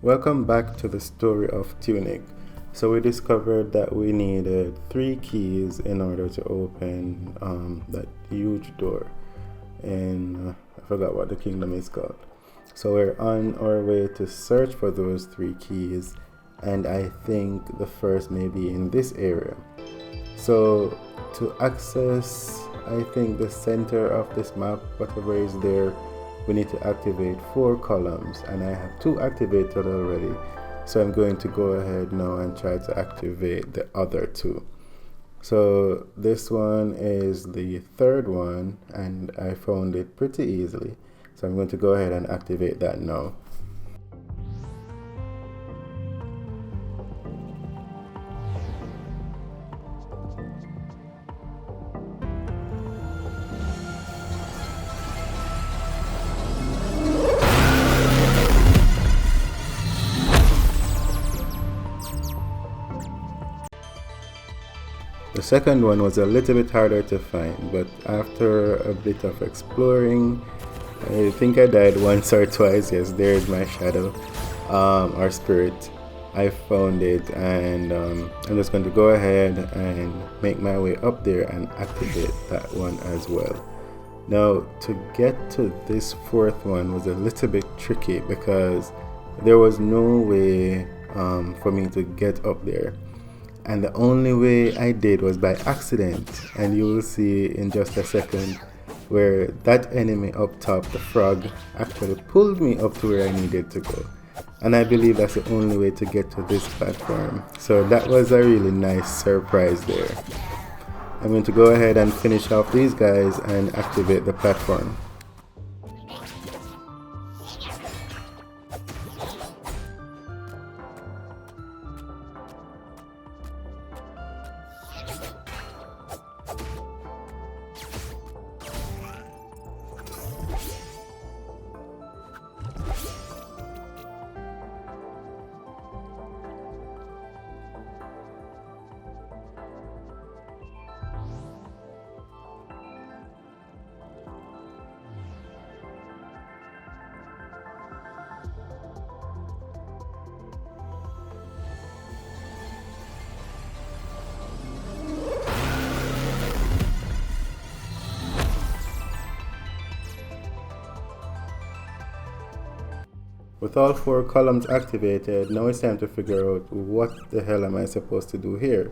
Welcome back to the story of Tunic. So we discovered that we needed 3 keys in order to open that huge door, and I forgot what the kingdom is called. So we're on our way to search for those 3 keys, and I think the first may be in this area. So to access, I think, the center of this map, whatever is there, we need to activate 4 columns, and I have 2 activated already. So I'm going to go ahead now and try to activate the other 2. So this one is the 3rd one, and I found it pretty easily. So I'm going to go ahead and activate that now. The second one was a little bit harder to find, but after a bit of exploring, I think I died once or twice. Yes, there's my shadow, or spirit. I found it, and I'm just going to go ahead and make my way up there and activate that one as well. Now, to get to this 4th one was a little bit tricky because there was no way for me to get up there. And the only way I did was by accident, and you will see in just a second where that enemy up top, the frog, actually pulled me up to where I needed to go. And I believe that's the only way to get to this platform. So that was a really nice surprise there. I'm going to go ahead and finish off these guys and activate the platform. With all 4 columns activated, now it's time to figure out what the hell am I supposed to do here.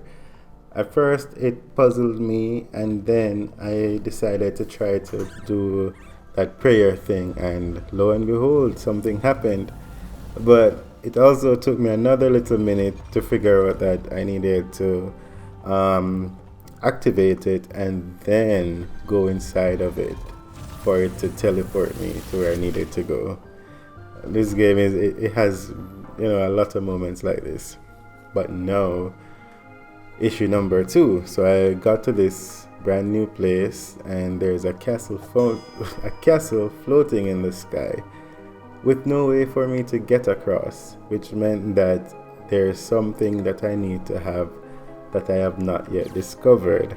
At first it puzzled me, and then I decided to try to do that prayer thing, and lo and behold, something happened. But it also took me another little minute to figure out that I needed to activate it and then go inside of it for it to teleport me to where I needed to go. This game it has, a lot of moments like this. But now, issue number 2. So I got to this brand new place, and there's a castle floating in the sky with no way for me to get across, which meant that there's something that I need to have that I have not yet discovered.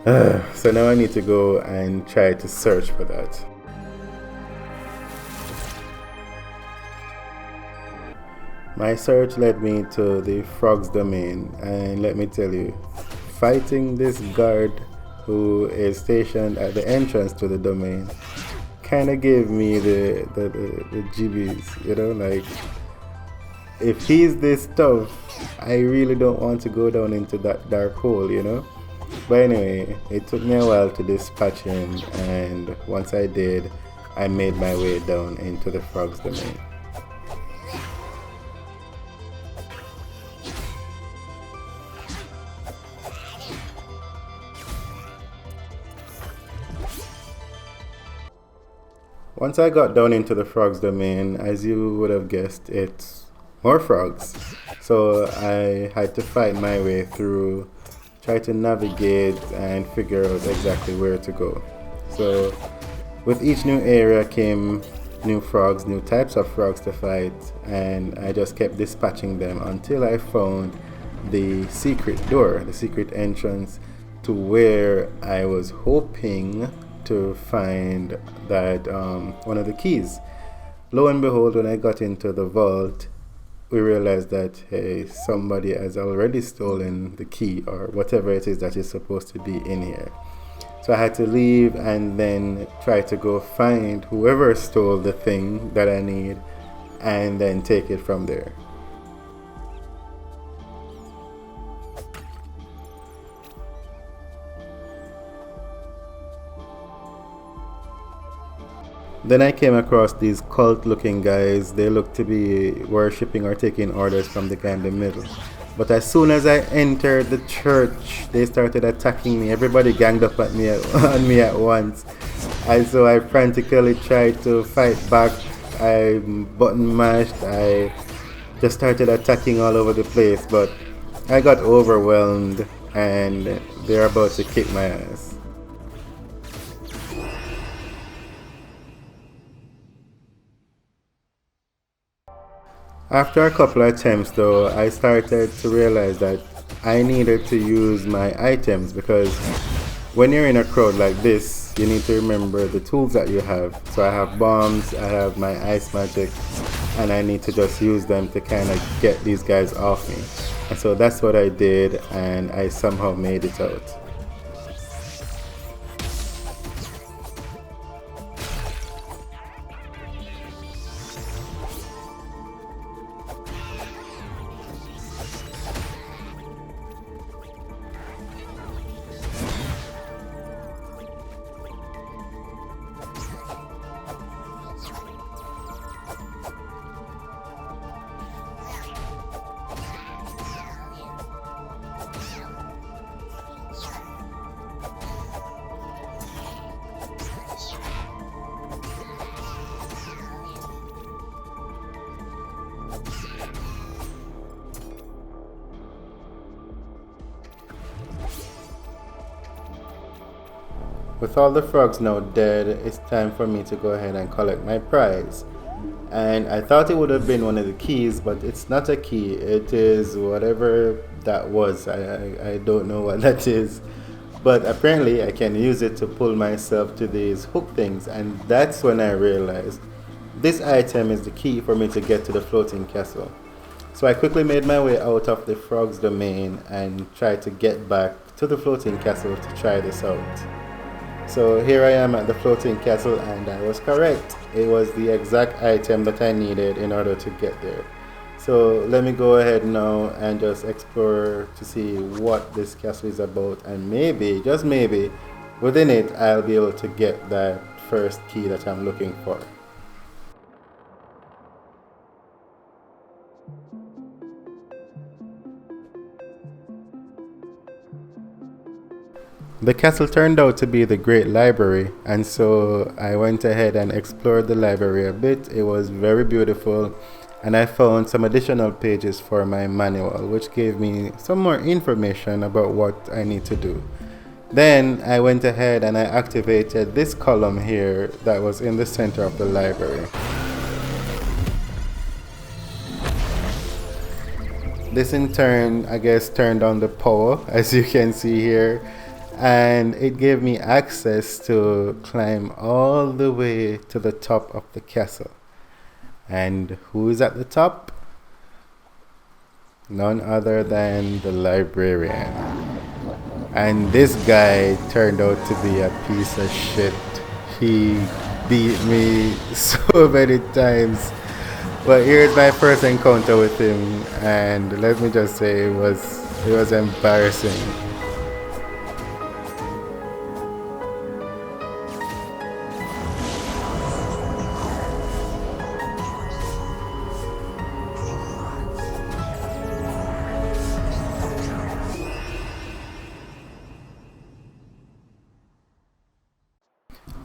So now I need to go and try to search for that. My search led me to the frog's domain, and let me tell you, fighting this guard who is stationed at the entrance to the domain kind of gave me the jibbies, like, if he's this tough, I really don't want to go down into that dark hole, But anyway, it took me a while to dispatch him, and once I did, I made my way down into the frog's domain. Once I got down into the frog's domain, as you would have guessed, it's more frogs. So I had to fight my way through, try to navigate and figure out exactly where to go. So with each new area came new frogs, new types of frogs to fight, and I just kept dispatching them until I found the secret door, the secret entrance to where I was hoping to find that one of the keys. Lo and behold, when I got into the vault, we realized that, hey, somebody has already stolen the key or whatever it is that is supposed to be in here. So I had to leave and then try to go find whoever stole the thing that I need and then take it from there. Then I came across these cult looking guys. They looked to be worshipping or taking orders from the guy in the middle. But as soon as I entered the church, they started attacking me. Everybody ganged up at me on me at once. And so I frantically tried to fight back. I button mashed. I just started attacking all over the place. But I got overwhelmed and they're about to kick my ass. After a couple of attempts though, I started to realize that I needed to use my items, because when you're in a crowd like this, you need to remember the tools that you have. So I have bombs, I have my ice magic, and I need to just use them to kind of get these guys off me. And so that's what I did, and I somehow made it out. With all the frogs now dead, it's time for me to go ahead and collect my prize. And I thought it would have been one of the keys, but it's not a key. It is whatever that was. I don't know what that is. But apparently I can use it to pull myself to these hook things. And that's when I realized this item is the key for me to get to the floating castle. So I quickly made my way out of the frog's domain and tried to get back to the floating castle to try this out. So here I am at the floating castle, and I was correct. It was the exact item that I needed in order to get there. So let me go ahead now and just explore to see what this castle is about, and maybe, just maybe, within it I'll be able to get that first key that I'm looking for. The castle turned out to be the Great Library, and so I went ahead and explored the library a bit. It was very beautiful, and I found some additional pages for my manual, which gave me some more information about what I need to do. Then I went ahead and I activated this column here that was in the center of the library. This in turn, I guess, turned on the power, as you can see here. And it gave me access to climb all the way to the top of the castle. And who is at the top? None other than the librarian. And this guy turned out to be a piece of shit. He beat me so many times. But here's my first encounter with him, and let me just say it was embarrassing.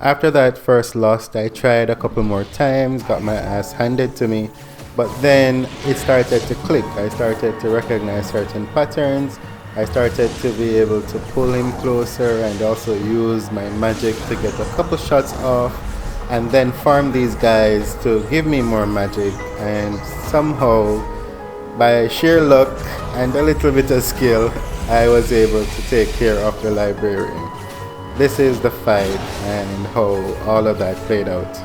After that first loss, I tried a couple more times, got my ass handed to me, but then it started to click. I started to recognize certain patterns. I started to be able to pull him closer and also use my magic to get a couple shots off, and then farm these guys to give me more magic. And somehow, by sheer luck and a little bit of skill, I was able to take care of the librarian. This is the fight and how all of that played out.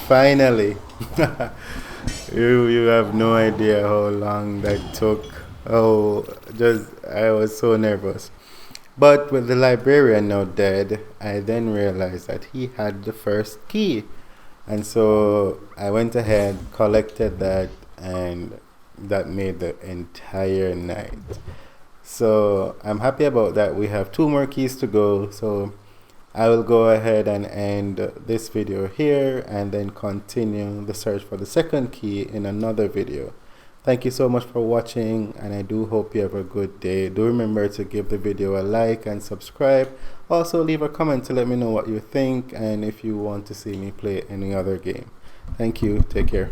Finally. You have no idea how long that took. Oh, just I was so nervous. But with the librarian now dead, I then realized that he had the first key. And so I went ahead, collected that, and that made the entire night. So I'm happy about that. We have two more keys to go. So I will go ahead and end this video here and then continue the search for the second key in another video. Thank you so much for watching, and I do hope you have a good day. Do remember to give the video a like and subscribe. Also leave a comment to let me know what you think and if you want to see me play any other game. Thank you. Take care.